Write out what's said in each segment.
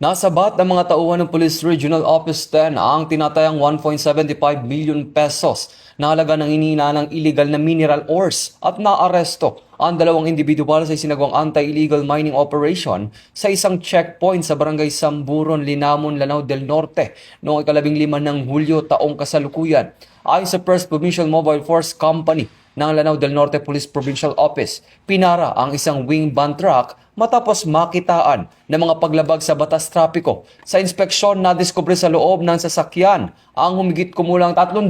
Nasabat ng mga tauhan ng Police Regional Office 10 ang tinatayang 1.75 million pesos na halaga ng iniinalang illegal na mineral ores at naaresto ang dalawang individual sa isinagawang anti-illegal mining operation sa isang checkpoint sa barangay Samburon, Linamon, Lanao del Norte noong 15 ng Hulyo taong kasalukuyan. Ayon sa First Provincial Mobile Force Company ng Lanao del Norte Police Provincial Office, pinara ang isang wing van truck matapos makitaan ng mga paglabag sa batas trapiko. Sa inspeksyon, nadiskubre sa loob ng sasakyan ang humigit kumulang 350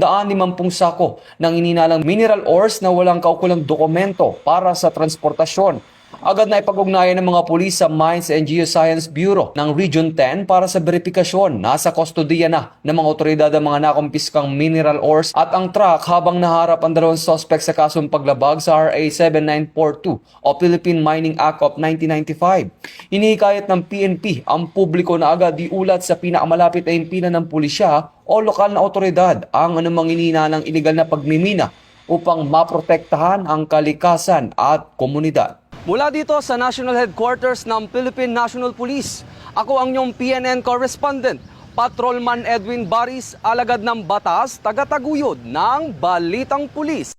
sako ng ininalang mineral ores na walang kaukulang dokumento para sa transportasyon. Agad na ipag-ugnayan ng mga pulis sa Mines and Geoscience Bureau ng Region 10 para sa verifikasyon. Nasa kustodiya na ng mga otoridad ang mga nakumpiskang mineral ores at ang truck habang naharap ang dalawang suspect sa kasong paglabag sa RA 7942 o Philippine Mining Act of 1995. Hinihikayat ng PNP ang publiko na agad iulat sa pinakamalapit na impinan ng pulisya o lokal na otoridad ang anumang inihinalang iligal na pagmimina upang maprotektahan ang kalikasan at komunidad. Mula dito sa National Headquarters ng Philippine National Police, ako ang inyong PNN correspondent, Patrolman Edwin Baris, alagad ng batas, tagataguyod ng Balitang Pulis.